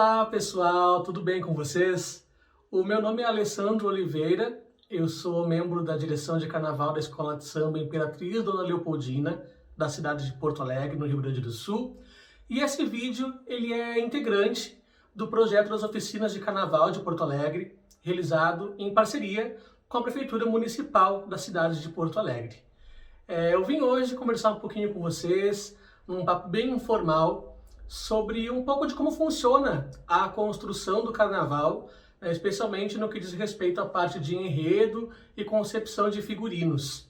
Olá pessoal, tudo bem com vocês? O meu nome é Alessandro Oliveira, eu sou membro da direção de carnaval da Escola de Samba Imperatriz Dona Leopoldina, da cidade de Porto Alegre, no Rio Grande do Sul. E esse vídeo ele é integrante do projeto das oficinas de carnaval de Porto Alegre, realizado em parceria com a Prefeitura Municipal da cidade de Porto Alegre. Eu vim hoje conversar um pouquinho com vocês, num papo bem informal, sobre um pouco de como funciona a construção do carnaval, especialmente no que diz respeito à parte de enredo e concepção de figurinos.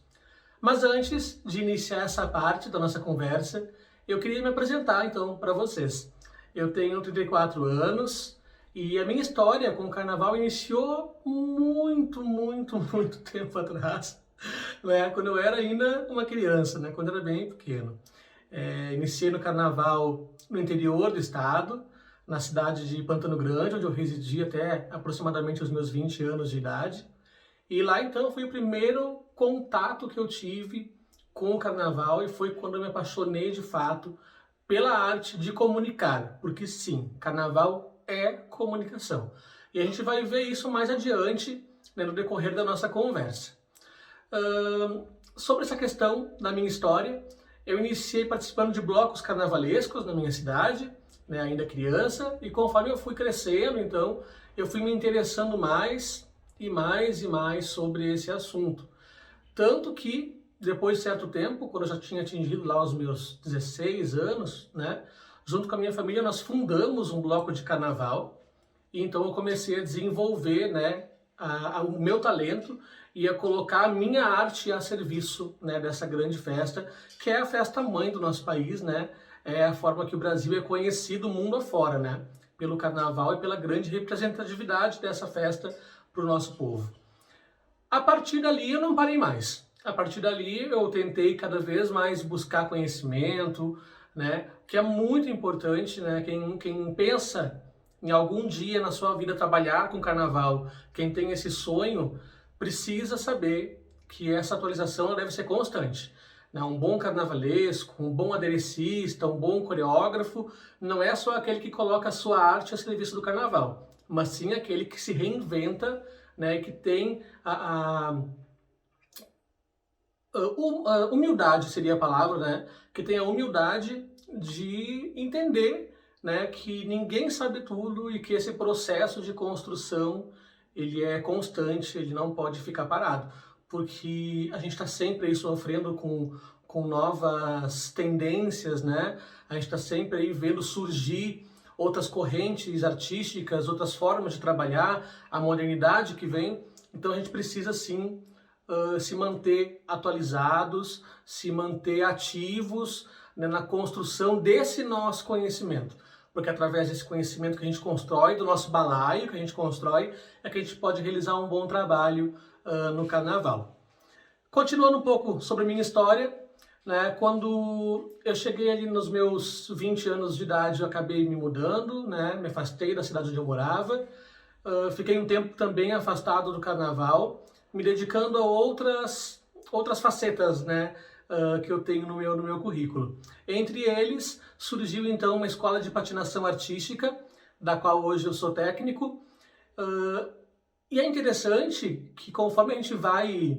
Mas antes de iniciar essa parte da nossa conversa, eu queria me apresentar então para vocês. Eu tenho 34 anos e a minha história com o carnaval iniciou muito tempo atrás, quando eu era ainda uma criança, quando eu era bem pequeno. Iniciei no carnaval no interior do estado, na cidade de Pantano Grande, onde eu residi até aproximadamente os meus 20 anos de idade. E lá então foi o primeiro contato que eu tive com o carnaval e foi quando eu me apaixonei de fato pela arte de comunicar, porque sim, carnaval é comunicação. E a gente vai ver isso mais adiante, no decorrer da nossa conversa. Sobre essa questão da minha história, eu iniciei participando de blocos carnavalescos na minha cidade, ainda criança, e conforme eu fui crescendo, então, eu fui me interessando mais e mais sobre esse assunto. Tanto que, depois de certo tempo, quando eu já tinha atingido lá os meus 16 anos, junto com a minha família, nós fundamos um bloco de carnaval, e então eu comecei a desenvolver, o meu talento e a colocar a minha arte a serviço, dessa grande festa, que é a festa mãe do nosso país, é a forma que o Brasil é conhecido mundo afora, pelo carnaval e pela grande representatividade dessa festa para o nosso povo. A partir dali eu não parei mais. A partir dali eu tentei cada vez mais buscar conhecimento, que é muito importante, quem pensa em algum dia na sua vida trabalhar com carnaval, quem tem esse sonho, precisa saber que essa atualização deve ser constante. Um bom carnavalesco, um bom aderecista, um bom coreógrafo, não é só aquele que coloca a sua arte a serviço do carnaval, mas sim aquele que se reinventa, que tem a humildade, seria a palavra, que tem a humildade de entender que ninguém sabe tudo e que esse processo de construção ele é constante, ele não pode ficar parado, porque a gente está sempre aí sofrendo com novas tendências, A gente está sempre aí vendo surgir outras correntes artísticas, outras formas de trabalhar, a modernidade que vem, então a gente precisa sim se manter atualizados, se manter ativos na construção desse nosso conhecimento. Porque através desse conhecimento que a gente constrói, do nosso balaio que a gente constrói, é que a gente pode realizar um bom trabalho no carnaval. Continuando um pouco sobre a minha história, quando eu cheguei ali nos meus 20 anos de idade, eu acabei me mudando, me afastei da cidade onde eu morava, fiquei um tempo também afastado do carnaval, me dedicando a outras facetas, que eu tenho no meu currículo. Entre eles, surgiu então uma escola de patinação artística, da qual hoje eu sou técnico, e é interessante que conforme a gente vai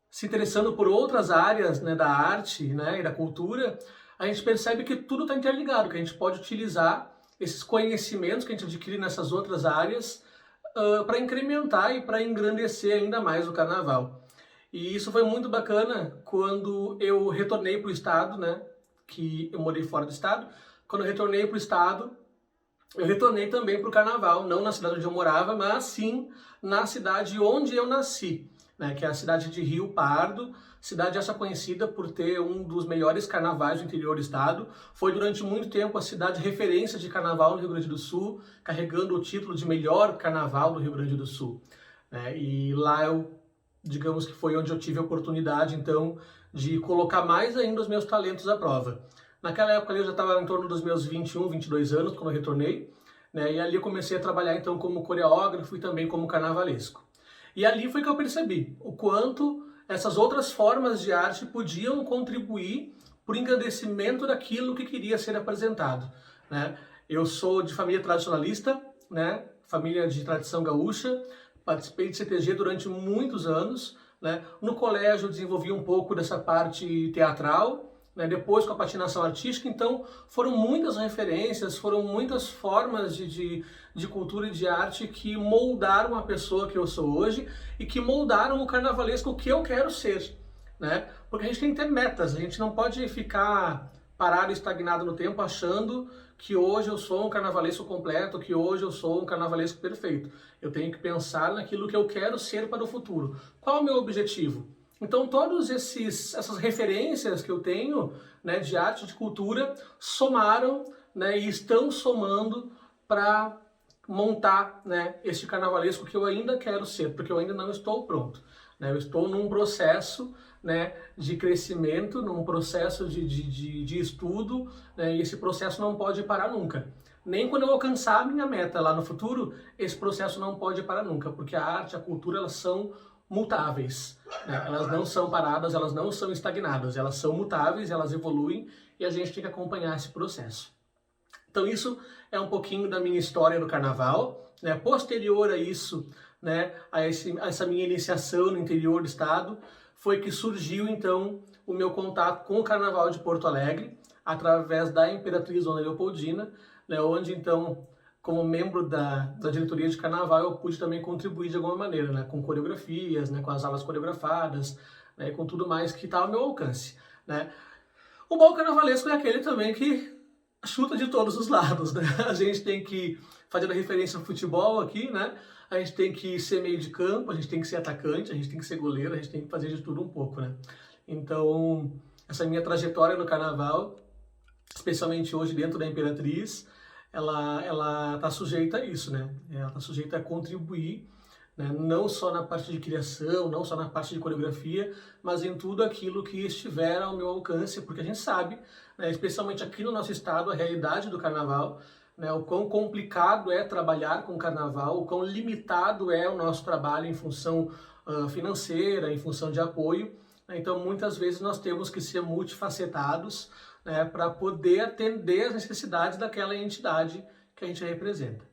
se interessando por outras áreas da arte e da cultura, a gente percebe que tudo está interligado, que a gente pode utilizar esses conhecimentos que a gente adquire nessas outras áreas para incrementar e para engrandecer ainda mais o carnaval. E isso foi muito bacana quando eu retornei para o estado, que eu morei fora do estado. Quando eu retornei para o estado, eu retornei também para o carnaval, não na cidade onde eu morava, mas sim na cidade onde eu nasci, que é a cidade de Rio Pardo, cidade essa conhecida por ter um dos melhores carnavais do interior do estado. Foi durante muito tempo a cidade referência de carnaval no Rio Grande do Sul, carregando o título de melhor carnaval do Rio Grande do Sul. E lá digamos que foi onde eu tive a oportunidade, então, de colocar mais ainda os meus talentos à prova. Naquela época eu já estava em torno dos meus 21, 22 anos, quando eu retornei, e ali eu comecei a trabalhar, então, como coreógrafo e também como carnavalesco. E ali foi que eu percebi o quanto essas outras formas de arte podiam contribuir para o engrandecimento daquilo que queria ser apresentado, Eu sou de família tradicionalista, né? Família de tradição gaúcha, participei de CTG durante muitos anos, né? No colégio eu desenvolvi um pouco dessa parte teatral, né? Depois com a patinação artística, então foram muitas referências, foram muitas formas de cultura e de arte que moldaram a pessoa que eu sou hoje e que moldaram o carnavalesco que eu quero ser, né? Porque a gente tem que ter metas, a gente não pode ficar parado, estagnado no tempo, achando que hoje eu sou um carnavalesco completo, que hoje eu sou um carnavalesco perfeito. Eu tenho que pensar naquilo que eu quero ser para o futuro. Qual é o meu objetivo? Então, todas essas referências que eu tenho, né, de arte, de cultura, somaram, né, e estão somando para montar, né, este carnavalesco que eu ainda quero ser, porque eu ainda não estou pronto, né? Eu estou num processo, né, de crescimento, num processo de estudo, né, e esse processo não pode parar nunca. Nem quando eu alcançar a minha meta lá no futuro, esse processo não pode parar nunca, porque a arte, a cultura, elas são mutáveis, né? Elas não são paradas, elas não são estagnadas, elas são mutáveis, elas evoluem e a gente tem que acompanhar esse processo. Então isso é um pouquinho da minha história no carnaval, né? Posterior a isso, né, a essa minha iniciação no interior do estado, foi que surgiu então o meu contato com o Carnaval de Porto Alegre, através da Imperatriz Dona Leopoldina, né, onde então, como membro da diretoria de Carnaval, eu pude também contribuir de alguma maneira, né, com coreografias, né, com as aulas coreografadas, né, com tudo mais que estava ao meu alcance, né. O bom carnavalesco é aquele também que chuta de todos os lados, né? A gente tem que, fazendo referência ao futebol aqui, né? A gente tem que ser meio de campo, a gente tem que ser atacante, a gente tem que ser goleiro, a gente tem que fazer de tudo um pouco, né? Então, essa minha trajetória no carnaval, especialmente hoje dentro da Imperatriz, ela tá sujeita a isso, né? Ela tá sujeita a contribuir, né? Não só na parte de criação, não só na parte de coreografia, mas em tudo aquilo que estiver ao meu alcance, porque a gente sabe, né, especialmente aqui no nosso estado, a realidade do carnaval, né, o quão complicado é trabalhar com o carnaval, o quão limitado é o nosso trabalho em função financeira, em função de apoio. Né? Então, muitas vezes nós temos que ser multifacetados, né, para poder atender as necessidades daquela entidade que a gente representa.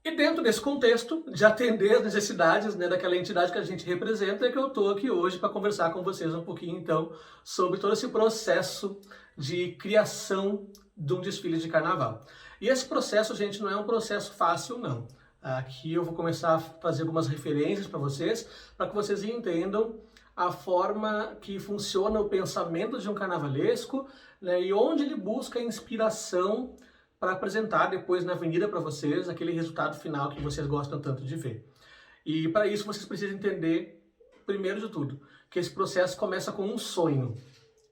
E dentro desse contexto de atender as necessidades, né, daquela entidade que a gente representa, é que eu estou aqui hoje para conversar com vocês um pouquinho, então, sobre todo esse processo de criação de um desfile de carnaval. E esse processo, gente, não é um processo fácil, não. Aqui eu vou começar a trazer algumas referências para que vocês entendam a forma que funciona o pensamento de um carnavalesco, né, e onde ele busca inspiração para apresentar depois na avenida para vocês aquele resultado final que vocês gostam tanto de ver. E para isso vocês precisam entender, primeiro de tudo, que esse processo começa com um sonho,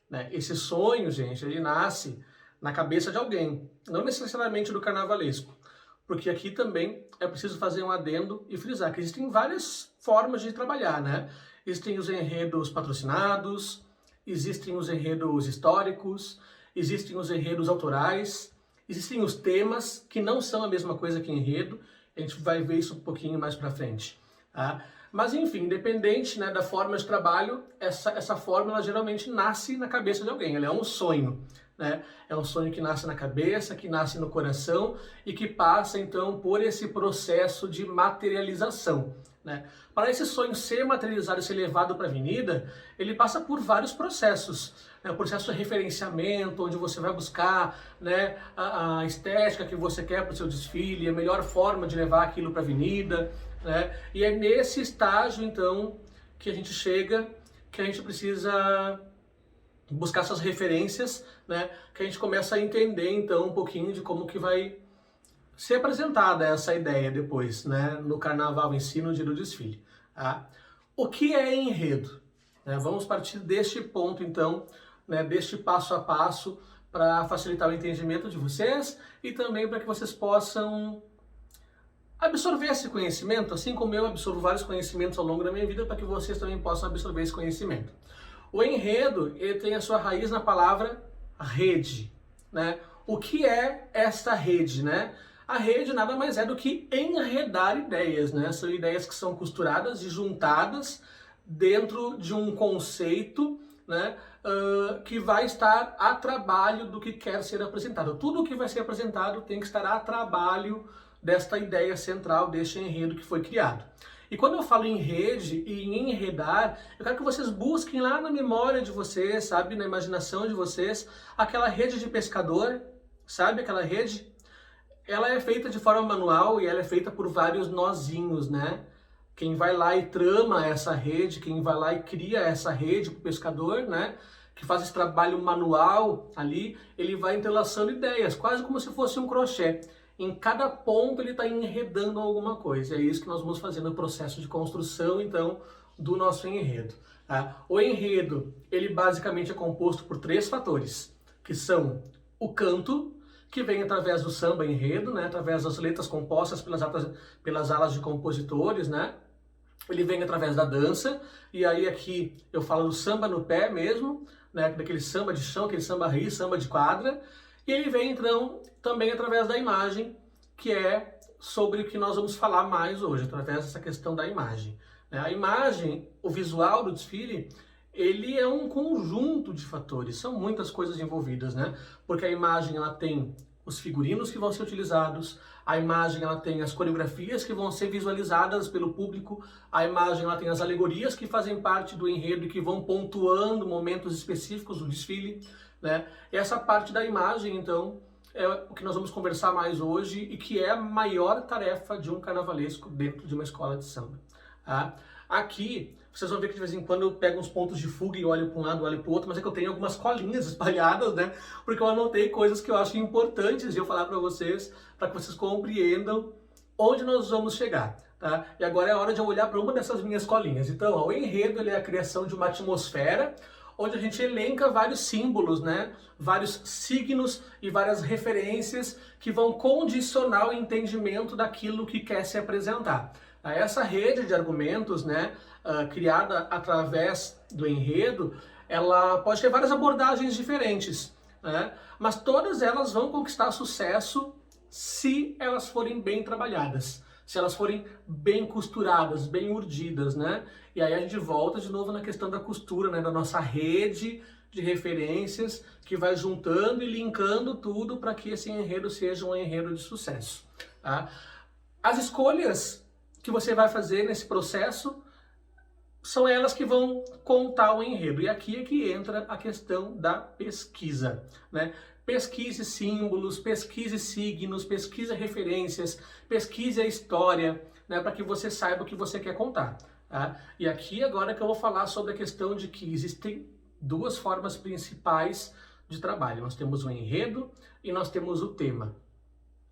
né? Esse sonho, gente, ele nasce na cabeça de alguém, não necessariamente do carnavalesco, porque aqui também é preciso fazer um adendo e frisar que existem várias formas de trabalhar, né? Existem os enredos patrocinados, existem os enredos históricos, existem os enredos autorais, existem os temas, que não são a mesma coisa que enredo, a gente vai ver isso um pouquinho mais pra frente. Tá? Mas enfim, independente, né, da forma de trabalho, essa forma ela geralmente nasce na cabeça de alguém, ela é um sonho. Né? É um sonho que nasce na cabeça, que nasce no coração e que passa então por esse processo de materialização. Né? Para esse sonho ser materializado e ser levado para a avenida, ele passa por vários processos. Né? O processo de referenciamento, onde você vai buscar, né, a estética que você quer para o seu desfile, a melhor forma de levar aquilo para a avenida. Né? E é nesse estágio, então, que a gente chega, que a gente precisa buscar essas referências, né, que a gente começa a entender, então, um pouquinho de como que vai ser apresentada essa ideia depois, né, no carnaval em si, no dia do desfile. Tá? O que é enredo? Né, vamos partir deste ponto, então, né, deste passo a passo, para facilitar o entendimento de vocês e também para que vocês possam absorver esse conhecimento, assim como eu absorvo vários conhecimentos ao longo da minha vida, para que vocês também possam absorver esse conhecimento. O enredo, ele tem a sua raiz na palavra rede, né? O que é esta rede, né? A rede nada mais é do que enredar ideias, né? São ideias que são costuradas e juntadas dentro de um conceito, né, que vai estar a trabalho do que quer ser apresentado. Tudo que vai ser apresentado tem que estar a trabalho desta ideia central, deste enredo que foi criado. E quando eu falo em rede e em enredar, eu quero que vocês busquem lá na memória de vocês, sabe, na imaginação de vocês, aquela rede de pescador, sabe aquela rede? Ela é feita de forma manual e ela é feita por vários nozinhos, né? Quem vai lá e trama essa rede, quem vai lá e cria essa rede para o pescador, né? Que faz esse trabalho manual ali, ele vai entrelaçando ideias, quase como se fosse um crochê. Em cada ponto ele está enredando alguma coisa. É isso que nós vamos fazer no processo de construção, então, do nosso enredo. Tá? O enredo, ele basicamente é composto por 3 fatores, que são o canto, que vem através do samba enredo, né? Através das letras compostas pelas alas de compositores, né? Ele vem através da dança, e aí aqui eu falo do samba no pé mesmo, né? Daquele samba de chão, aquele samba raiz, samba de quadra. E ele vem, então, também através da imagem, que é sobre o que nós vamos falar mais hoje, através dessa questão da imagem. A imagem, o visual do desfile, ele é um conjunto de fatores, são muitas coisas envolvidas, né? Porque a imagem, ela tem os figurinos que vão ser utilizados, a imagem, ela tem as coreografias que vão ser visualizadas pelo público, a imagem, ela tem as alegorias que fazem parte do enredo e que vão pontuando momentos específicos do desfile, né? Essa parte da imagem, então, é o que nós vamos conversar mais hoje e que é a maior tarefa de um carnavalesco dentro de uma escola de samba. Tá? Aqui, vocês vão ver que de vez em quando eu pego uns pontos de fuga e olho para um lado, olho para o outro, mas é que eu tenho algumas colinhas espalhadas, né? Porque eu anotei coisas que eu acho importantes de eu falar para vocês compreendam onde nós vamos chegar. Tá? E agora é a hora de eu olhar para uma dessas minhas colinhas. Então, ó, o enredo, ele é a criação de uma atmosfera onde a gente elenca vários símbolos, né? Vários signos e várias referências que vão condicionar o entendimento daquilo que quer se apresentar. Essa rede de argumentos, né, criada através do enredo, ela pode ter várias abordagens diferentes, né? Mas todas elas vão conquistar sucesso se elas forem bem trabalhadas, se elas forem bem costuradas, bem urdidas, né? E aí a gente volta de novo na questão da costura, né? Da nossa rede de referências que vai juntando e linkando tudo para que esse enredo seja um enredo de sucesso. Tá? As escolhas que você vai fazer nesse processo são elas que vão contar o enredo. E aqui é que entra a questão da pesquisa, né? Pesquise símbolos, pesquise signos, pesquise referências, pesquise a história, né, para que você saiba o que você quer contar. Tá? E aqui agora que eu vou falar sobre a questão de que existem 2 formas principais de trabalho. Nós temos o enredo e nós temos o tema.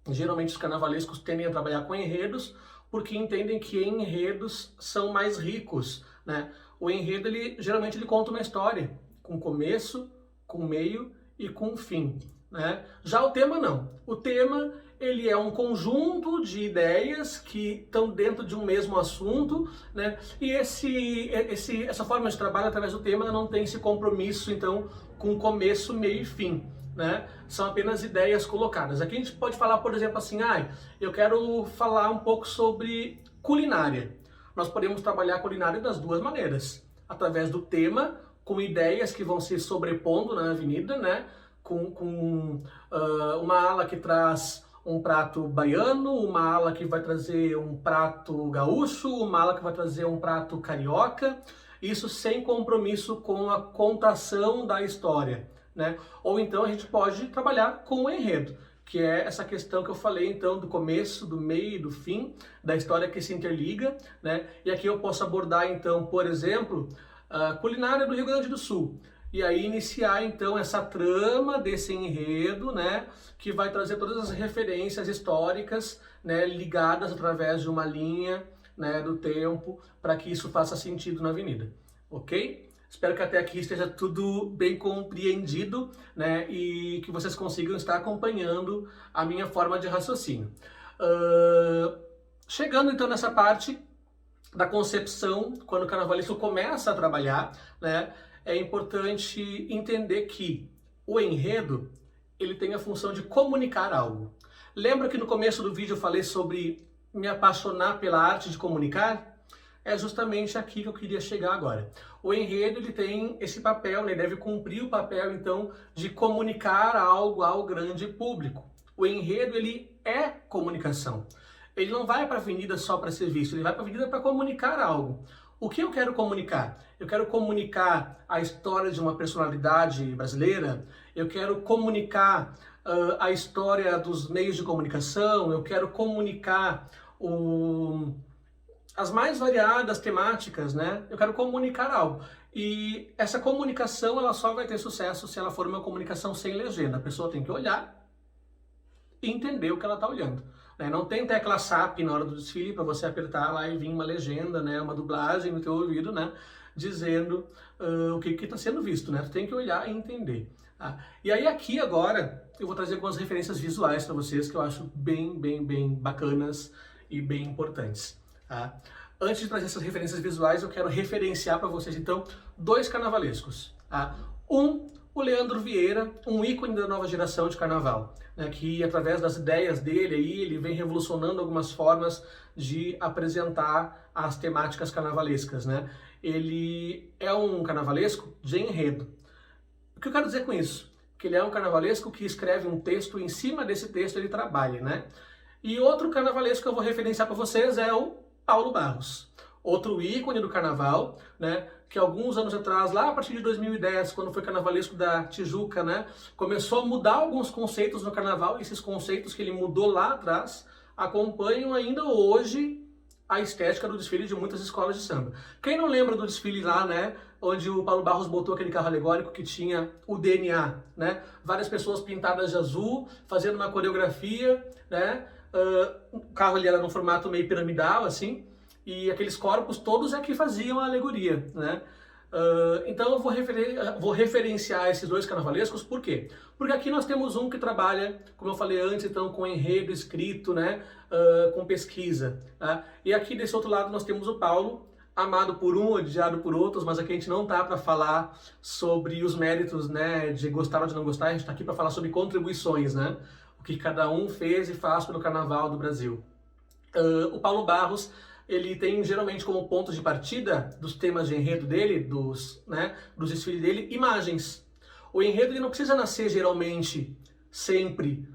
Geralmente os carnavalescos tendem a trabalhar com enredos porque entendem que enredos são mais ricos, né? O enredo, geralmente ele conta uma história, com começo, com meio e com fim, né? Já o tema não. O tema, ele é um conjunto de ideias que estão dentro de um mesmo assunto, né? E essa forma de trabalho através do tema não tem esse compromisso, então, com começo, meio e fim. Né? São apenas ideias colocadas. Aqui a gente pode falar, por exemplo, assim, eu quero falar um pouco sobre culinária. Nós podemos trabalhar a culinária das 2 maneiras. Através do tema, com ideias que vão se sobrepondo na avenida, né? Com uma ala que traz um prato baiano, uma ala que vai trazer um prato gaúcho, uma ala que vai trazer um prato carioca. Isso sem compromisso com a contação da história. Né? Ou então a gente pode trabalhar com o enredo, que é essa questão que eu falei então do começo, do meio e do fim, da história que se interliga, né? E aqui eu posso abordar então, por exemplo, a culinária do Rio Grande do Sul. E aí iniciar então essa trama desse enredo, né, que vai trazer todas as referências históricas, né, ligadas através de uma linha, né, do tempo, para que isso faça sentido na avenida. OK? Espero que até aqui esteja tudo bem compreendido, né, e que vocês consigam estar acompanhando a minha forma de raciocínio. Chegando então nessa parte da concepção, quando o carnavalesco começa a trabalhar, né, é importante entender que o enredo, ele tem a função de comunicar algo. Lembra que no começo do vídeo eu falei sobre me apaixonar pela arte de comunicar? é justamente aqui que eu queria chegar agora. O enredo ele tem esse papel, né? Ele deve cumprir o papel, então, de comunicar algo ao grande público. O enredo ele é comunicação. Ele não vai para a avenida só para ser visto, ele vai para a avenida para comunicar algo. O que eu quero comunicar? Eu quero comunicar a história de uma personalidade brasileira, eu quero comunicar a história dos meios de comunicação, eu quero comunicar as mais variadas temáticas, né? Eu quero comunicar algo. E essa comunicação ela só vai ter sucesso se ela for uma comunicação sem legenda. A pessoa tem que olhar e entender o que ela está olhando. Não tem tecla SAP na hora do desfile para você apertar lá e vir uma legenda, né, uma dublagem no teu ouvido, né, dizendo o que está sendo visto, né? Tu tem que olhar e entender. Tá? E aí aqui agora eu vou trazer algumas referências visuais para vocês que eu acho bem bacanas e bem importantes. Tá? Antes de trazer essas referências visuais, eu quero referenciar para vocês então dois carnavalescos. Tá? O Leandro Vieira, um ícone da nova geração de carnaval, né, que através das ideias dele aí, ele vem revolucionando algumas formas de apresentar as temáticas carnavalescas, né? Ele é um carnavalesco de enredo. O que eu quero dizer com isso? Que ele é um carnavalesco que escreve um texto e em cima desse texto ele trabalha, né? E outro carnavalesco que eu vou referenciar para vocês é o Paulo Barros. Outro ícone do carnaval, né, que alguns anos atrás, lá a partir de 2010, quando foi carnavalesco da Tijuca, né, começou a mudar alguns conceitos no carnaval, e esses conceitos que ele mudou lá atrás acompanham ainda hoje a estética do desfile de muitas escolas de samba. Quem não lembra do desfile lá, né, onde o Paulo Barros botou aquele carro alegórico que tinha o DNA, né, várias pessoas pintadas de azul, fazendo uma coreografia, né, o carro ali era num formato meio piramidal, assim, e aqueles corpos todos é que faziam a alegoria, né? Então eu vou referenciar esses dois carnavalescos, por quê? Porque aqui nós temos um que trabalha, como eu falei antes, então com enredo escrito, né? Com pesquisa. Tá? E aqui desse outro lado nós temos o Paulo, amado por um, odiado por outros, mas aqui a gente não tá para falar sobre os méritos, né? De gostar ou de não gostar, a gente tá aqui para falar sobre contribuições, né? O que cada um fez e faz pelo Carnaval do Brasil. O Paulo Barros, ele tem geralmente como ponto de partida dos temas de enredo dele, dos desfiles dele, imagens. O enredo ele não precisa nascer geralmente sempre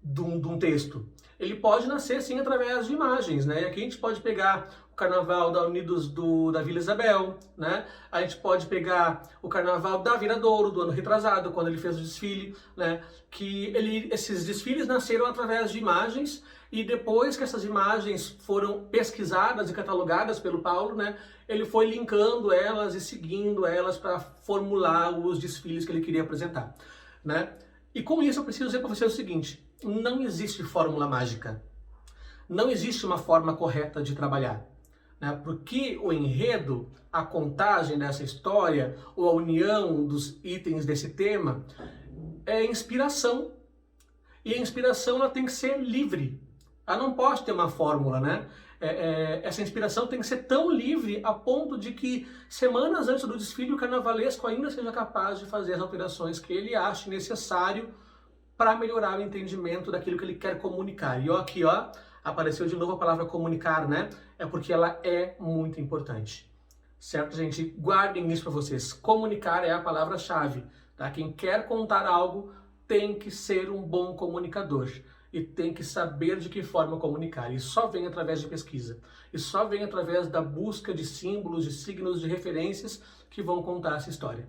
de um texto. Ele pode nascer sim através de imagens, né? E aqui a gente pode pegar o carnaval da Unidos da Vila Isabel, né? A gente pode pegar o carnaval da Viradouro, do ano retrasado, quando ele fez o desfile, né? Que esses desfiles nasceram através de imagens, e depois que essas imagens foram pesquisadas e catalogadas pelo Paulo, né? Ele foi linkando elas e seguindo elas para formular os desfiles que ele queria apresentar, né? E com isso eu preciso dizer para você o seguinte: não existe fórmula mágica. Não existe uma forma correta de trabalhar. Né? Porque o enredo, a contagem dessa história, ou a união dos itens desse tema, é inspiração. E a inspiração ela tem que ser livre. Ela não pode ter uma fórmula, né? Essa inspiração tem que ser tão livre a ponto de que semanas antes do desfile o carnavalesco ainda seja capaz de fazer as alterações que ele ache necessário para melhorar o entendimento daquilo que ele quer comunicar. E aqui, apareceu de novo a palavra comunicar, né? É porque ela é muito importante. Certo, gente? Guardem isso para vocês. Comunicar é a palavra-chave. Tá? Quem quer contar algo tem que ser um bom comunicador. E tem que saber de que forma comunicar. E só vem através de pesquisa. E só vem através da busca de símbolos, de signos, de referências que vão contar essa história.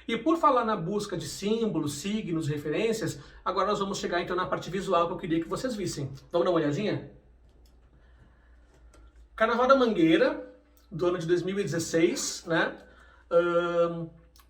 E por falar na busca de símbolos, signos, referências, agora nós vamos chegar então na parte visual que eu queria que vocês vissem. Vamos dar uma olhadinha? Carnaval da Mangueira, do ano de 2016, né?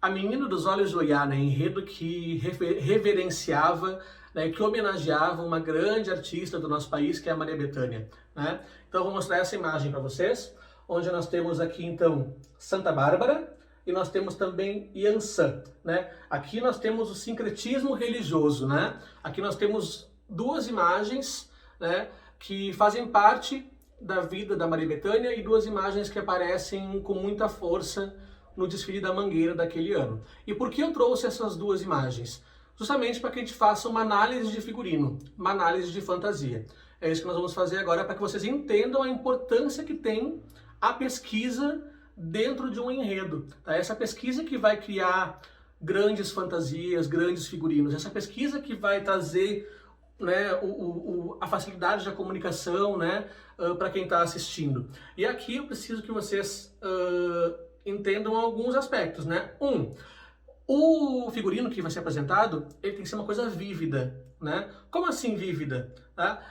A Menina dos Olhos de Oiá, né? Enredo que reverenciava, né, que homenageava uma grande artista do nosso país, que é a Maria Bethânia, né? Então eu vou mostrar essa imagem para vocês, onde nós temos aqui então Santa Bárbara e nós temos também Iansã, né? Aqui nós temos o sincretismo religioso, né? Aqui nós temos duas imagens, né, que fazem parte da vida da Maria Bethânia e duas imagens que aparecem com muita força no desfile da Mangueira daquele ano. E por que eu trouxe essas duas imagens? Justamente para que a gente faça uma análise de figurino, uma análise de fantasia. É isso que nós vamos fazer agora para que vocês entendam a importância que tem a pesquisa dentro de um enredo. Tá? Essa pesquisa que vai criar grandes fantasias, grandes figurinos. Essa pesquisa que vai trazer, né, a facilidade da comunicação, né, para quem está assistindo. E aqui eu preciso que vocês entendam alguns aspectos, né? O figurino que vai ser apresentado, ele tem que ser uma coisa vívida, né? Como assim vívida? Tá?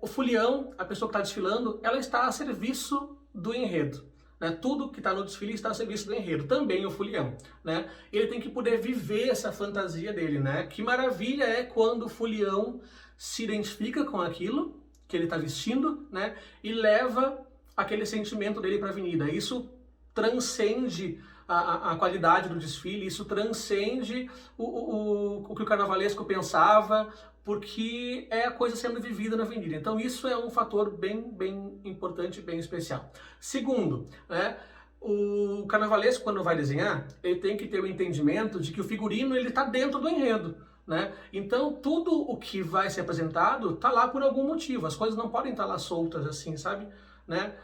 O folião, a pessoa que está desfilando, ela está a serviço do enredo. Né? Tudo que está no desfile está a serviço do enredo, também o folião. Né? Ele tem que poder viver essa fantasia dele. Né? Que maravilha é quando o folião se identifica com aquilo que ele está vestindo, né? E leva aquele sentimento dele para a avenida. Isso transcende a qualidade do desfile, isso transcende o que o carnavalesco pensava, porque é a coisa sendo vivida na avenida. Então isso é um fator bem importante, bem especial. Segundo, né, o carnavalesco, quando vai desenhar, ele tem que ter o entendimento de que o figurino ele está dentro do enredo. Né? Então tudo o que vai ser apresentado está lá por algum motivo. As coisas não podem estar lá soltas assim, sabe? Né?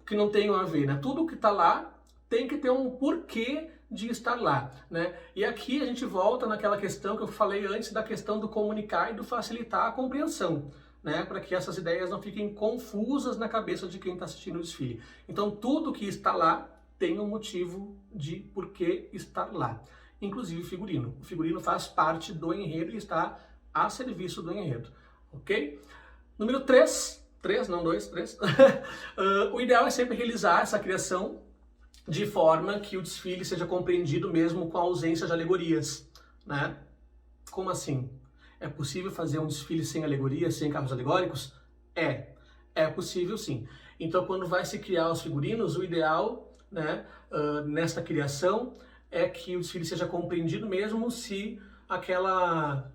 Que não tenham a ver. Né? Tudo que está lá tem que ter um porquê de estar lá, né? E aqui a gente volta naquela questão que eu falei antes da questão do comunicar e do facilitar a compreensão, né? Para que essas ideias não fiquem confusas na cabeça de quem está assistindo o desfile. Então tudo que está lá tem um motivo de porquê estar lá, inclusive o figurino. O figurino faz parte do enredo e está a serviço do enredo, ok? Número 3, não 2, 3. O ideal é sempre realizar essa criação de forma que o desfile seja compreendido mesmo com a ausência de alegorias, né? Como assim? É possível fazer um desfile sem alegorias, sem carros alegóricos? É possível sim. Então, quando vai se criar os figurinos, o ideal, né, nesta criação é que o desfile seja compreendido mesmo se aquela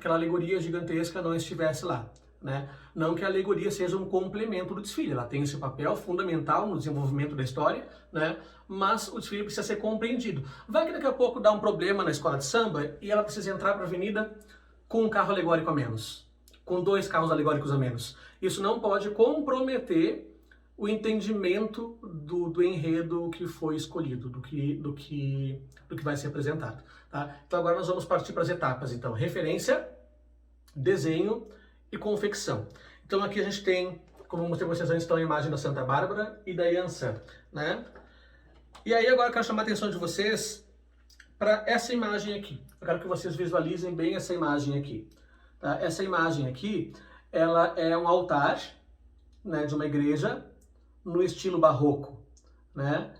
alegoria gigantesca não estivesse lá. Né? Não que a alegoria seja um complemento do desfile, ela tem esse papel fundamental no desenvolvimento da história, né? Mas o desfile precisa ser compreendido. Vai que daqui a pouco dá um problema na escola de samba e ela precisa entrar para a avenida com um carro alegórico a menos, com 2 carros alegóricos a menos. Isso não pode comprometer o entendimento do enredo que foi escolhido, do que vai ser apresentado. Tá? Então agora nós vamos partir para as etapas. Então, referência, desenho e confecção. Então aqui a gente tem, como eu mostrei para vocês antes, então, a imagem da Santa Bárbara e da Yansan, né? E aí agora eu quero chamar a atenção de vocês para essa imagem aqui. Eu quero que vocês visualizem bem essa imagem aqui. Tá? Essa imagem aqui, ela é um altar, né, de uma igreja no estilo barroco, né?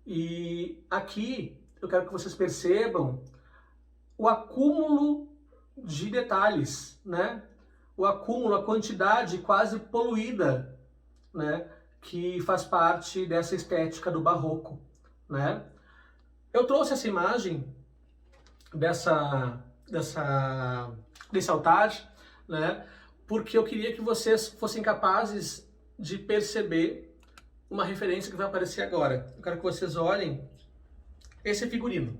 E aqui eu quero que vocês percebam o acúmulo de detalhes, né? O acúmulo, a quantidade quase poluída, né, que faz parte dessa estética do barroco, né? Eu trouxe essa imagem desse altar, né, porque eu queria que vocês fossem capazes de perceber uma referência que vai aparecer agora. Eu quero que vocês olhem esse figurino.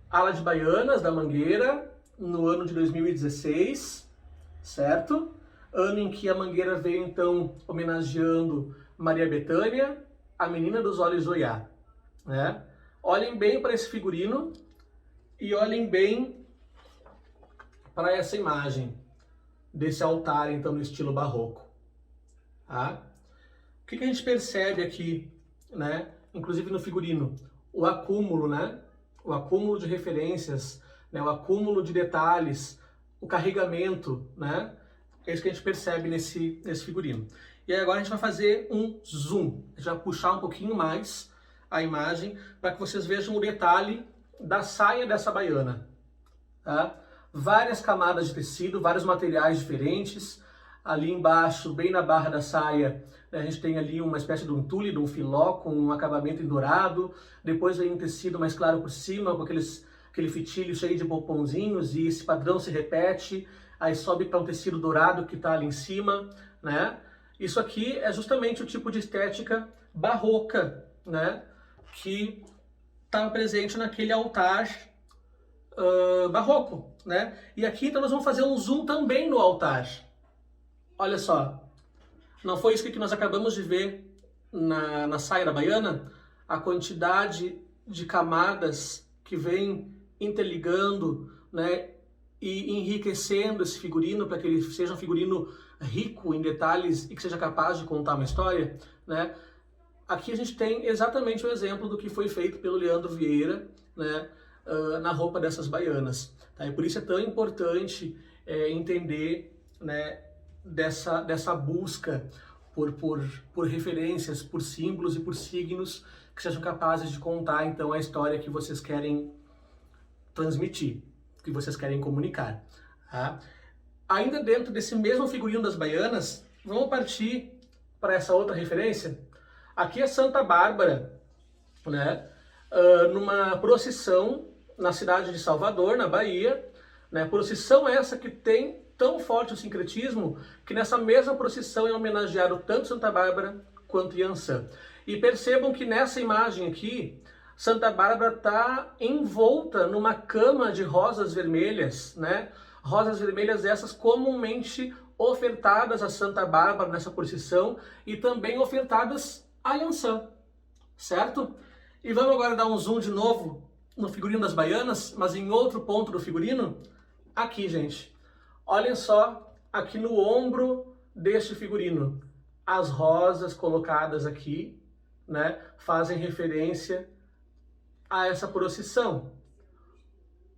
Ala de Baianas, da Mangueira, no ano de 2016, certo? Ano em que a Mangueira veio, então, homenageando Maria Bethânia, a menina dos olhos de Oiá, né? Olhem bem para esse figurino e olhem bem para essa imagem desse altar, então, no estilo barroco. Tá? O que a gente percebe aqui, né? Inclusive no figurino? O acúmulo, né? O acúmulo de referências, né? O acúmulo de detalhes, o carregamento, né? É isso que a gente percebe nesse figurino. E aí agora a gente vai fazer um zoom. A gente vai puxar um pouquinho mais a imagem para que vocês vejam o detalhe da saia dessa baiana. Tá? Várias camadas de tecido, vários materiais diferentes. Ali embaixo, bem na barra da saia, a gente tem ali uma espécie de um tule, de um filó com um acabamento em dourado. Depois vem um tecido mais claro por cima, com aquele fitilho cheio de pomponzinhos, e esse padrão se repete. Aí sobe para um tecido dourado que está ali em cima, né? Isso aqui é justamente o tipo de estética barroca, né? Que está presente naquele altar barroco, né? E aqui então nós vamos fazer um zoom também no altar. Olha só, Não foi isso que nós acabamos de ver na saia da baiana? A quantidade de camadas que vem interligando, né, e enriquecendo esse figurino para que ele seja um figurino rico em detalhes e que seja capaz de contar uma história, né? Aqui a gente tem exatamente o exemplo do que foi feito pelo Leandro Vieira, né, na roupa dessas baianas. Tá? E por isso é tão importante entender, né, dessa busca por referências, por símbolos e por signos que sejam capazes de contar, então, a história que vocês querem transmitir, que vocês querem comunicar. Tá? Ainda dentro desse mesmo figurino das baianas, vamos partir para essa outra referência. Aqui é Santa Bárbara, né, numa procissão na cidade de Salvador, na Bahia, né, procissão essa que tem tão forte o sincretismo que nessa mesma procissão é homenageado tanto Santa Bárbara quanto Iansã. E percebam que nessa imagem aqui, Santa Bárbara está envolta numa cama de rosas vermelhas, né? Rosas vermelhas essas comumente ofertadas a Santa Bárbara nessa procissão e também ofertadas a Iansã, certo? E vamos agora dar um zoom de novo no figurino das baianas, mas em outro ponto do figurino. Aqui, gente. Olhem só, aqui no ombro deste figurino. As rosas colocadas aqui, né, fazem referência a essa procissão.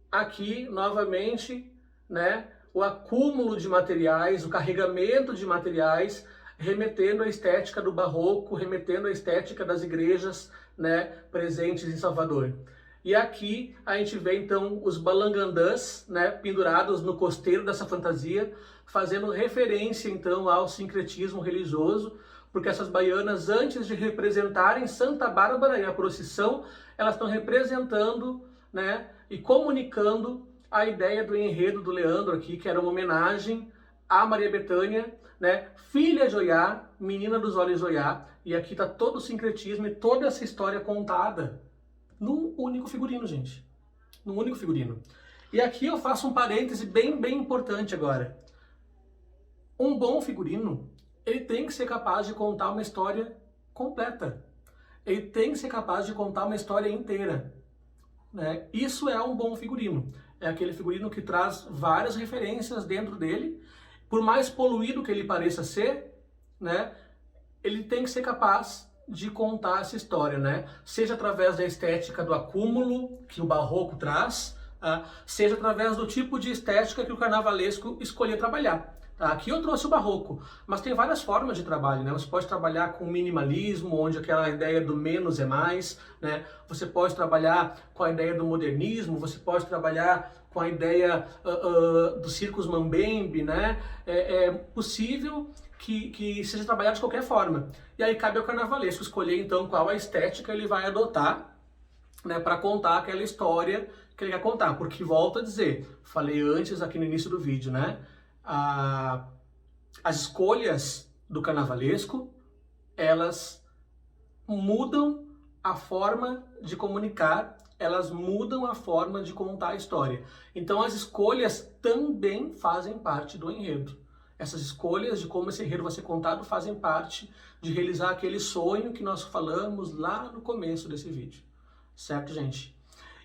Aqui, novamente, né, o acúmulo de materiais, o carregamento de materiais, remetendo à estética do barroco, remetendo à estética das igrejas, né, presentes em Salvador. E aqui a gente vê então os balangandãs, né, pendurados no costeiro dessa fantasia, fazendo referência então ao sincretismo religioso, porque essas baianas, antes de representarem Santa Bárbara e a procissão, elas estão representando, né, e comunicando a ideia do enredo do Leandro aqui, que era uma homenagem a Maria Bethânia, né, filha de Oiá, menina dos olhos de Oiá, e aqui está todo o sincretismo e toda essa história contada num único figurino, gente. Num único figurino. E aqui eu faço um parêntese bem importante agora. Um bom figurino, ele tem que ser capaz de contar uma história completa. Ele tem que ser capaz de contar uma história inteira. Né? Isso é um bom figurino. É aquele figurino que traz várias referências dentro dele. Por mais poluído que ele pareça ser, né, ele tem que ser capaz de contar essa história, né? Seja através da estética do acúmulo que o barroco traz, seja através do tipo de estética que o carnavalesco escolheu trabalhar. Tá? Aqui eu trouxe o barroco, mas tem várias formas de trabalho, né? Você pode trabalhar com minimalismo, onde aquela ideia do menos é mais, né? Você pode trabalhar com a ideia do modernismo, você pode trabalhar com a ideia do circus mambembe, né? É possível que seja trabalhado de qualquer forma. E aí cabe ao carnavalesco escolher então qual a estética ele vai adotar, né, para contar aquela história que ele quer contar. Porque, volto a dizer, falei antes aqui no início do vídeo, né? As escolhas do carnavalesco, elas mudam a forma de comunicar, elas mudam a forma de contar a história. Então as escolhas também fazem parte do enredo. Essas escolhas de como esse enredo vai ser contado fazem parte de realizar aquele sonho que nós falamos lá no começo desse vídeo. Certo, gente?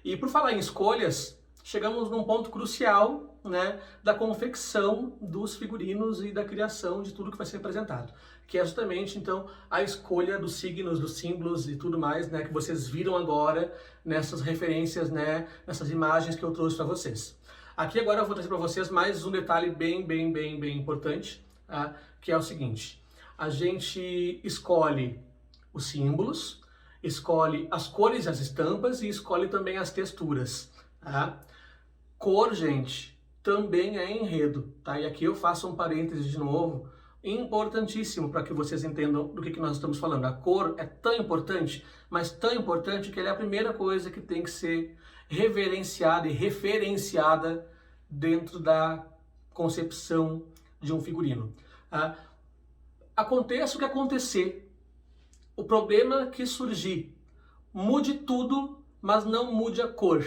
E por falar em escolhas, chegamos num ponto crucial, né, da confecção dos figurinos e da criação de tudo que vai ser apresentado, que é justamente, então, a escolha dos signos, dos símbolos e tudo mais, né, que vocês viram agora nessas referências, né, nessas imagens que eu trouxe para vocês. Aqui agora eu vou trazer para vocês mais um detalhe bem importante, tá? Que é o seguinte: a gente escolhe os símbolos, escolhe as cores e as estampas e escolhe também as texturas. Tá? Cor, gente, também é enredo, tá? E aqui eu faço um parênteses de novo, importantíssimo para que vocês entendam do que nós estamos falando. A cor é tão importante, mas tão importante que ela é a primeira coisa que tem que ser reverenciada e referenciada dentro da concepção de um figurino. Tá? Aconteça o que acontecer, o problema que surgir, mude tudo, mas não mude a cor.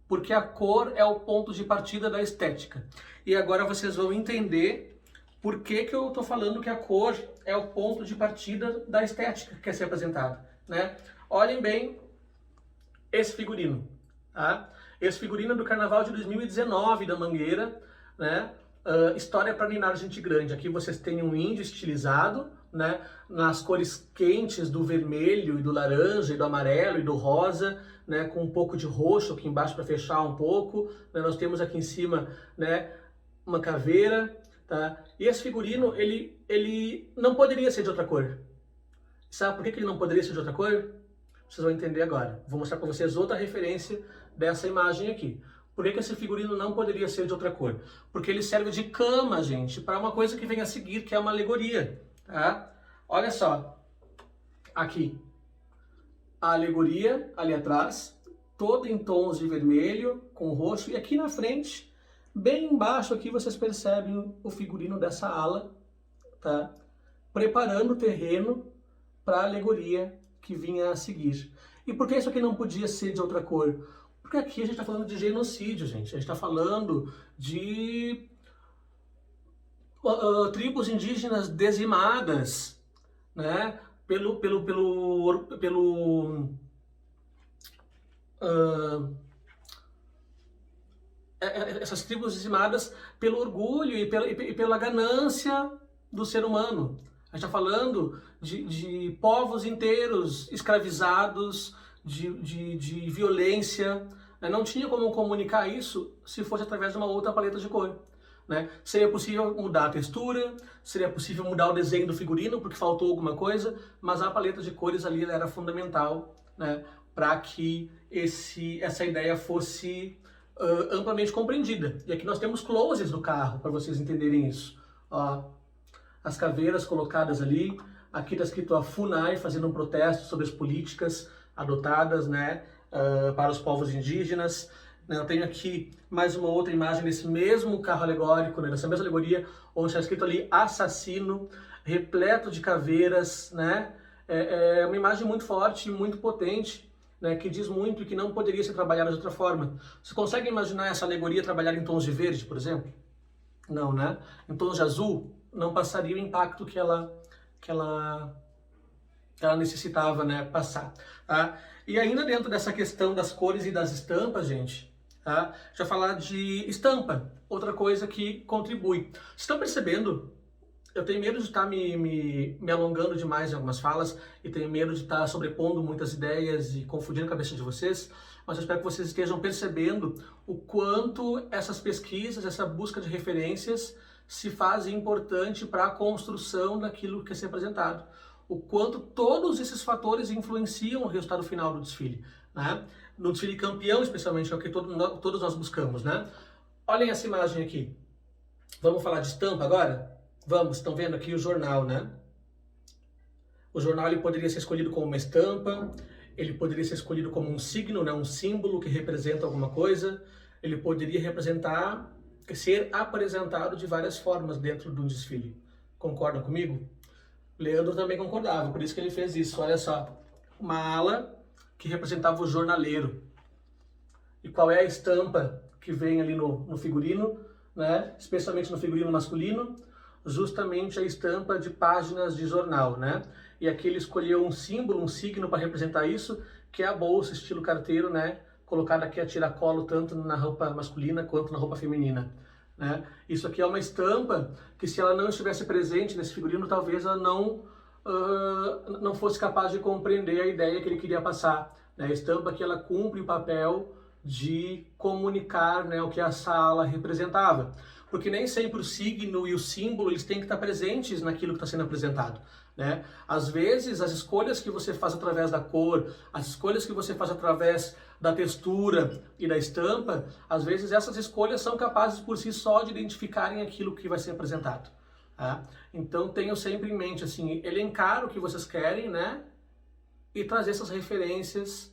Porque a cor é o ponto de partida da estética. E agora vocês vão entender Por que que eu estou falando que a cor é o ponto de partida da estética que quer ser apresentada, né? Olhem bem esse figurino, tá? Esse figurino é do Carnaval de 2019 da Mangueira, né? História para ninar gente grande. Aqui vocês têm um índio estilizado, né? Nas cores quentes do vermelho e do laranja e do amarelo e do rosa, né? Com um pouco de roxo aqui embaixo para fechar um pouco, né? Nós temos aqui em cima, né? Uma caveira, tá? E esse figurino, ele não poderia ser de outra cor. Sabe por que ele não poderia ser de outra cor? Vocês vão entender agora. Vou mostrar para vocês outra referência dessa imagem aqui. Por que esse figurino não poderia ser de outra cor? Porque ele serve de cama, gente, para uma coisa que vem a seguir, que é uma alegoria, tá? Olha só, aqui, a alegoria ali atrás, toda em tons de vermelho, com roxo, e aqui na frente, bem embaixo aqui, vocês percebem o figurino dessa ala, tá? Preparando o terreno para a alegoria que vinha a seguir. E por que isso aqui não podia ser de outra cor? Porque aqui a gente está falando de genocídio, gente. A gente está falando de tribos indígenas dizimadas, né? Essas tribos dizimadas pelo orgulho e pela ganância do ser humano. A gente está falando de povos inteiros escravizados, de violência. Né? Não tinha como comunicar isso se fosse através de uma outra paleta de cor. Né? Seria possível mudar a textura, seria possível mudar o desenho do figurino, porque faltou alguma coisa, mas a paleta de cores ali era fundamental, né? Para que essa ideia fosse amplamente compreendida. E aqui nós temos closes do carro, para vocês entenderem isso. Ó, as caveiras colocadas ali, aqui está escrito a FUNAI, fazendo um protesto sobre as políticas adotadas, né, para os povos indígenas. Eu tenho aqui mais uma outra imagem desse mesmo carro alegórico, né, dessa mesma alegoria, onde está escrito ali assassino, repleto de caveiras, né? É uma imagem muito forte e muito potente, né, que diz muito e que não poderia ser trabalhada de outra forma. Você consegue imaginar essa alegoria trabalhada em tons de verde, por exemplo? Não, né? Em tons de azul, não passaria o impacto que ela necessitava, né, passar. Tá? E ainda dentro dessa questão das cores e das estampas, gente, tá? Já falar de estampa, outra coisa que contribui. Vocês estão percebendo? Eu tenho medo de estar me alongando demais em algumas falas e tenho medo de estar sobrepondo muitas ideias e confundindo a cabeça de vocês, mas eu espero que vocês estejam percebendo o quanto essas pesquisas, essa busca de referências se faz importante para a construção daquilo que quer ser apresentado. O quanto todos esses fatores influenciam o resultado final do desfile, né? No desfile campeão, especialmente, é o que todos nós buscamos, né? Olhem essa imagem aqui. Vamos falar de estampa agora? Vamos, estão vendo aqui o jornal, né? O jornal ele poderia ser escolhido como uma estampa, ele poderia ser escolhido como um signo, né? Um símbolo que representa alguma coisa, ele poderia ser apresentado de várias formas dentro de um desfile. Concordam comigo? Leandro também concordava, por isso que ele fez isso. Olha só, uma ala que representava o jornaleiro. E qual é a estampa que vem ali no figurino, né? Especialmente no figurino masculino? Justamente a estampa de páginas de jornal, né? E aqui ele escolheu um símbolo, um signo para representar isso, que é a bolsa estilo carteiro, né? Colocada aqui a tiracolo tanto na roupa masculina quanto na roupa feminina. Né? Isso aqui é uma estampa que, se ela não estivesse presente nesse figurino, talvez ela não fosse capaz de compreender a ideia que ele queria passar. Né? A estampa que ela cumpre o papel de comunicar, né, o que essa ala representava. Porque nem sempre o signo e o símbolo eles têm que estar presentes naquilo que está sendo apresentado. Né? Às vezes, as escolhas que você faz através da cor, as escolhas que você faz através da textura e da estampa, às vezes essas escolhas são capazes por si só de identificarem aquilo que vai ser apresentado. Tá? Então tenham sempre em mente, assim, elencar o que vocês querem, né? E trazer essas referências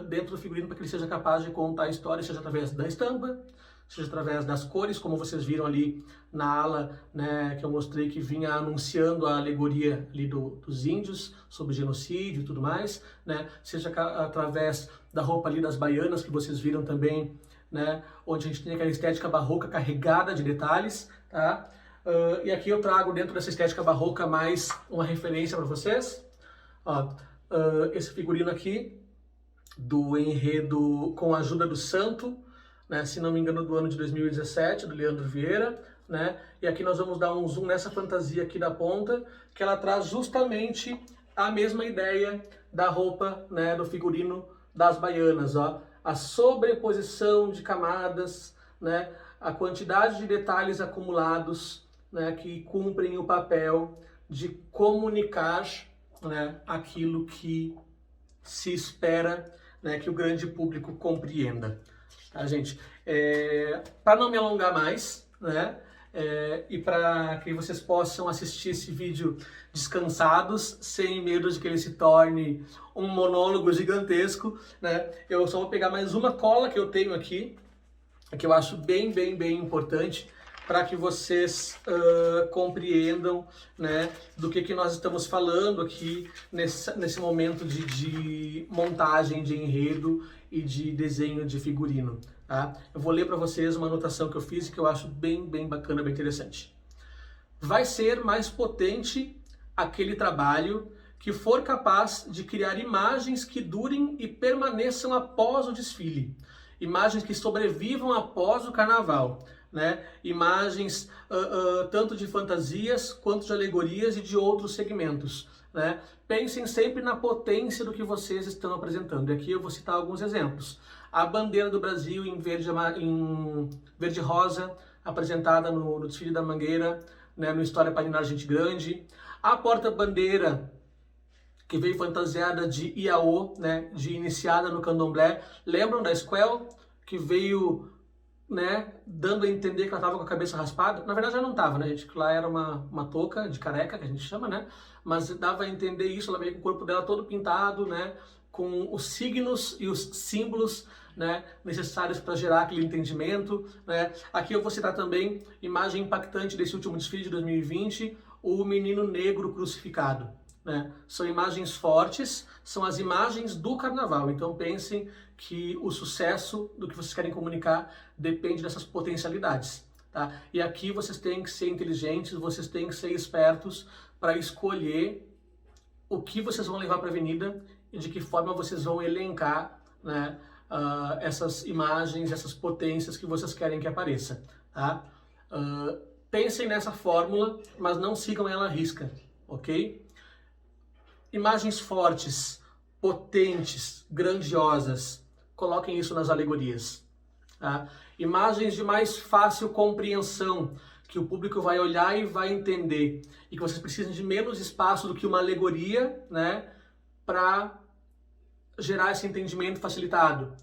dentro do figurino para que ele seja capaz de contar a história, seja através da estampa, seja através das cores, como vocês viram ali na ala, né, que eu mostrei, que vinha anunciando a alegoria ali dos índios, sobre genocídio e tudo mais, né, seja através da roupa ali das baianas, que vocês viram também, né, onde a gente tem aquela estética barroca carregada de detalhes, tá? E aqui eu trago dentro dessa estética barroca mais uma referência para vocês. Ó, esse figurino aqui do enredo Com a Ajuda do Santo, né, se não me engano do ano de 2017, do Leandro Vieira, né? E aqui nós vamos dar um zoom nessa fantasia aqui da ponta, que ela traz justamente a mesma ideia da roupa, né, do figurino das baianas, ó. A sobreposição de camadas, né, a quantidade de detalhes acumulados, né, que cumprem o papel de comunicar, né, aquilo que se espera, né, que o grande público compreenda. Tá, gente? Para não me alongar mais, né, e para que vocês possam assistir esse vídeo descansados, sem medo de que ele se torne um monólogo gigantesco, né, eu só vou pegar mais uma cola que eu tenho aqui, que eu acho bem importante, para que vocês compreendam, né, do que nós estamos falando aqui nesse momento de montagem de enredo e de desenho de figurino. Tá? Eu vou ler para vocês uma anotação que eu fiz e que eu acho bem bacana, bem interessante. Vai ser mais potente aquele trabalho que for capaz de criar imagens que durem e permaneçam após o desfile. Imagens que sobrevivam após o carnaval. Né? Imagens tanto de fantasias quanto de alegorias e de outros segmentos. Né? Pensem sempre na potência do que vocês estão apresentando. E aqui eu vou citar alguns exemplos. A bandeira do Brasil em verde rosa, apresentada no desfile da Mangueira, né, no História para Ninar Gente Grande. A porta-bandeira, que veio fantasiada de Iaô, né, de iniciada no candomblé. Lembram da Esquel, que veio, né, dando a entender que ela estava com a cabeça raspada? Na verdade, ela não estava, né, gente? Lá era uma touca de careca, que a gente chama, né? Mas dava a entender isso, ela veio com o corpo dela todo pintado, né? Com os signos e os símbolos, né, necessários para gerar aquele entendimento, né? Aqui eu vou citar também imagem impactante desse último desfile de 2020, o menino negro crucificado. Né? São imagens fortes, são as imagens do carnaval. Então pensem que o sucesso do que vocês querem comunicar depende dessas potencialidades. Tá? E aqui vocês têm que ser inteligentes, vocês têm que ser espertos para escolher o que vocês vão levar para a avenida e de que forma vocês vão elencar, né, essas imagens, essas potências que vocês querem que apareça. Tá? Pensem nessa fórmula, mas não sigam ela à risca, ok? Imagens fortes, potentes, grandiosas, coloquem isso nas alegorias. Tá? Imagens de mais fácil compreensão, que o público vai olhar e vai entender, e que vocês precisam de menos espaço do que uma alegoria, né, para gerar esse entendimento facilitado.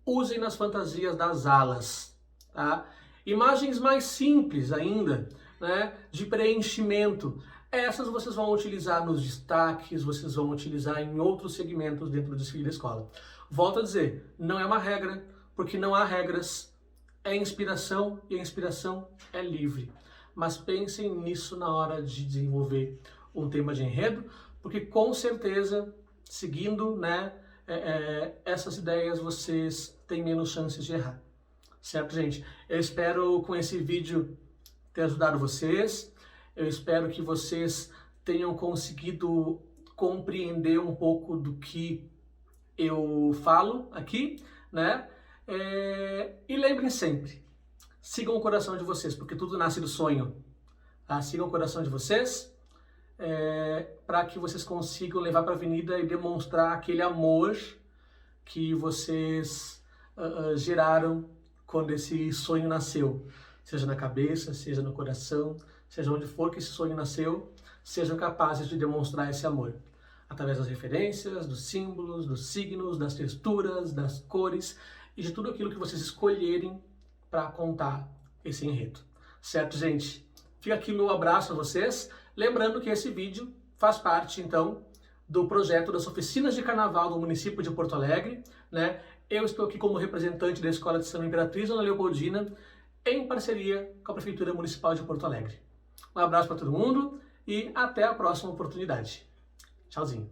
Usem nas fantasias das alas. Tá? Imagens mais simples ainda, né, de preenchimento. Essas vocês vão utilizar nos destaques, vocês vão utilizar em outros segmentos dentro do desfile da escola. Volto a dizer, não é uma regra, porque não há regras. É inspiração e a inspiração é livre. Mas pensem nisso na hora de desenvolver um tema de enredo, porque com certeza, seguindo, né, essas ideias, vocês têm menos chances de errar. Certo, gente? Eu espero com esse vídeo ter ajudado vocês. Eu espero que vocês tenham conseguido compreender um pouco do que eu falo aqui, né? E lembrem sempre, sigam o coração de vocês, porque tudo nasce do sonho. Tá? Sigam o coração de vocês, para que vocês consigam levar para a avenida e demonstrar aquele amor que vocês geraram quando esse sonho nasceu. Seja na cabeça, seja no coração, seja onde for que esse sonho nasceu, sejam capazes de demonstrar esse amor. Através das referências, dos símbolos, dos signos, das texturas, das cores e de tudo aquilo que vocês escolherem para contar esse enredo. Certo, gente? Fica aqui o meu abraço a vocês. Lembrando que esse vídeo faz parte, então, do projeto das oficinas de carnaval do município de Porto Alegre, né? Eu estou aqui como representante da Escola de Samba Imperatriz Ana Leopoldina, em parceria com a Prefeitura Municipal de Porto Alegre. Um abraço para todo mundo e até a próxima oportunidade. Tchauzinho.